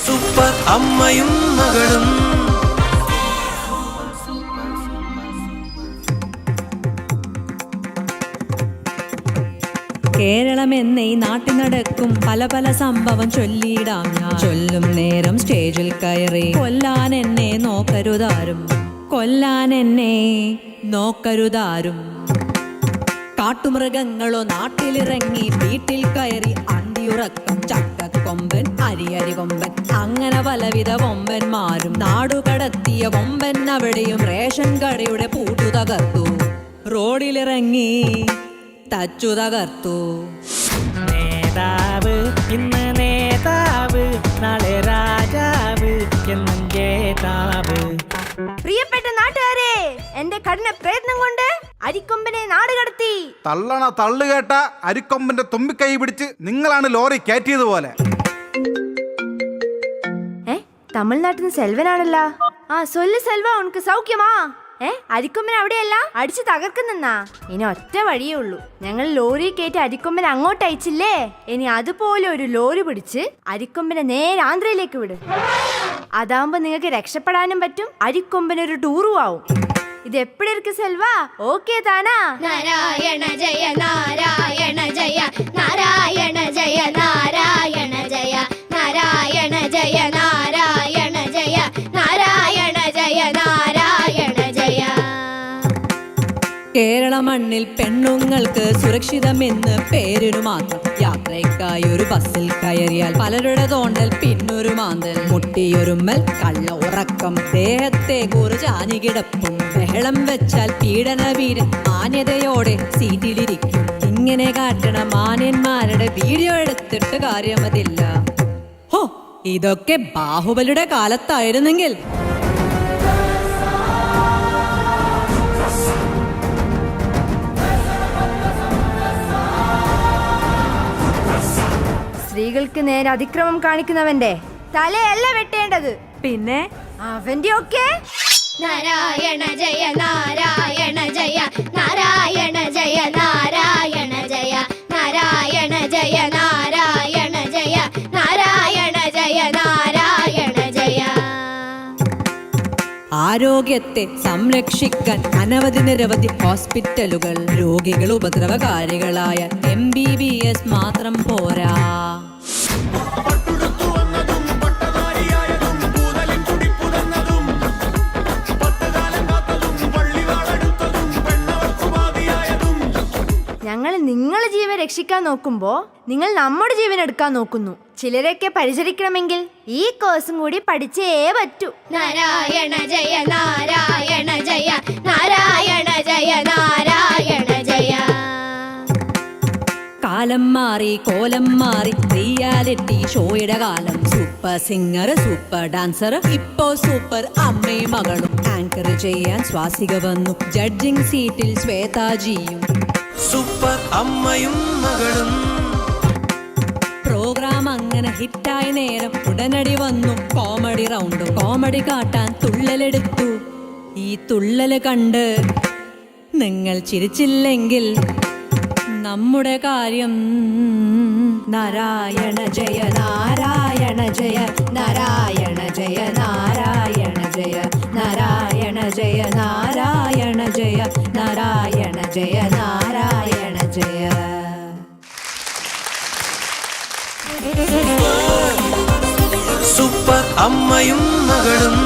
Super അമ്മയും മകളും. കേരളമെന്ന ഈ നാട്ടിൽ നടക്കും പല പല സംഭവം ചൊല്ലിയിടാം ഞാൻ. ചൊല്ലും നേരം സ്റ്റേജിൽ കയറി കൊല്ലാൻ എന്നെ നോക്കരുതാരും, കൊല്ലാൻ എന്നെ നോക്കരുതാരും. കാട്ടുമൃഗങ്ങളോ നാട്ടിലിറങ്ങി വീട്ടിൽ കയറി അന്തിയുറക്കം. ചക്കക്കൊമ്പൻ, അരിയരി കൊമ്പൻ, അങ്ങനെ പലവിധ കൊമ്പന്മാരും. നാടുകടത്തിയ കൊമ്പൻ അവിടെയും റേഷൻ കടയുടെ പൂട്ടു തകർത്തു. റോഡിലിറങ്ങി തച്ചു തകർത്തു. നേതാവ് ഇന്ന് നേതാവ്, നാളെ രാജാവ് എന്നും ജേതാവ്. പ്രിയപ്പെട്ട നാട്ടുകാരെ, എന്റെ കഠിന പ്രയത്നം കൊണ്ട് അരിക്കൊമ്പനെ നാട് കടത്തി. തള്ളണ തള്ളുകേട്ട അരിക്കൊമ്പന്റെ തുമ്പിക്കൈ പിടിച്ച് നിങ്ങളാണ് ലോറി കയറ്റിയത് പോലെ. തമിഴ്നാട്ടിൽ നിന്ന് സെൽവനാണല്ലോ. സൊല്ലു സെൽവ, ഉനക്ക് സൗഖ്യമാ? അരിക്കൊമ്പൻ അവിടെയല്ല അടിച്ചു തകർക്കുന്നാ. ഇനി ഒറ്റ വഴിയേ ഉള്ളൂ. ഞങ്ങൾ ലോറി കയറ്റി അരിക്കൊമ്പൻ അങ്ങോട്ട് അയച്ചില്ലേ, ഇനി അതുപോലെ ഒരു ലോറി പിടിച്ച് അരിക്കൊമ്പനെ നേരെ ആന്ധ്രയിലേക്ക് വിടും. അതാവുമ്പോ നിങ്ങൾക്ക് രക്ഷപ്പെടാനും പറ്റും, അരിക്കൊമ്പനൊരു ടൂറും ആവും. ഇത് എപ്പടി ഇருக்கு സെൽവാ? ഓക്കേ താനാ? നാരായണ ജയ നാരായണ ജയ നാരായണ ജയ നാരായണ ജയ നാരായണ ജയ നാരായണ ജയ നാരായണ ജയ നാരായണ ജയ. കേരള മണ്ണിൽ പെണ്ണുങ്ങൾക്ക് സുരക്ഷിതമെന്ന് പേരിനു മാത്രം. യാത്രയ്ക്കായി ഒരു ബസ്സിൽ കയറിയാൽ പലരുടെ തോണ്ടൽ, പിന്നൊരു മാന്തൽ, മുട്ടിയൊരുമ്മൽ, കള്ള ഉറക്കം, ദേഹത്തെ കുറിച്ച് ആഞ്ഞുകിടപ്പും. ബഹളം വെച്ചാൽ പീഡനവീരൻ മാന്യതയോടെ സീറ്റിലിരിക്കും. ഇങ്ങനെ കാട്ടണ മാന്യന്മാരുടെ വീഡിയോ എടുത്തിട്ട് കാര്യമതില്ല. ഹോ, ഇതൊക്കെ ബാഹുബലിയുടെ കാലത്തായിരുന്നെങ്കിൽ. സ്ത്രീകൾക്ക് നേരെ അതിക്രമം കാണിക്കുന്നവന്റെ തലയല്ല വെട്ടേണ്ടത്, പിന്നെ അവന്റെ ഒക്കെ. നാരായണ ജയ നാരായണ ജയ നാരായണ ജയ നാരായണ ജയ നാരായണ ജയ നാരായണ ജയ നാരായണ ജയ നാരായണ ജയ. ആരോഗ്യത്തെ സംരക്ഷിക്കാൻ അനവധി നിരവധി ഹോസ്പിറ്റലുകൾ. രോഗികൾ ഉപദ്രവകാരികളായ MBBS മാത്രം പോരാ. ഞങ്ങൾ നിങ്ങളെ ജീവൻ രക്ഷിക്കാൻ നോക്കുമ്പോ നിങ്ങൾ നമ്മുടെ ജീവൻ എടുക്കാൻ നോക്കുന്നു. ചിലരൊക്കെ പരിചരിക്കണമെങ്കിൽ ഈ കോഴ്സും കൂടി പഠിച്ചേ പറ്റൂ. നാരായണ ജയ നാരായണ ജയ നാരായണ ജയ നാരായണ ജയ. കാലം മാറി കോലം മാറി, റിയാലിറ്റി ഷോയുടെ കാലം. സൂപ്പർ സിംഗർ, സൂപ്പർ ഡാൻസർ, ഇപ്പോ സൂപ്പർ അമ്മയും മകളും. ആങ്കർ ചെയ്യാൻ സ്വാസിക വന്നു, ജഡ്ജിംഗ് സീറ്റിൽ ശ്വേതാജിയും. സൂപ്പർ അമ്മയും മകളും. പ്രോഗ്രാം അങ്ങനെ ഹിറ്റായ നേരം ഉടനടി വന്നു കോമഡി റൗണ്ടും. കോമഡി കാട്ടാൻ തുള്ളലെടുത്തു. ഈ തുള്ളല് കണ്ട് നിങ്ങൾ ചിരിച്ചില്ലെങ്കിൽ നമ്മുടെ കാര്യം. നാരായണ ജയ നാരായണ ജയ നാരായണ ജയ നാരായണ ജയ നാരായണ ജയ നാരായണ ജയ നാരായണ ജയ നാരായണ ജയ. സൂപ്പർ അമ്മയും മകളും.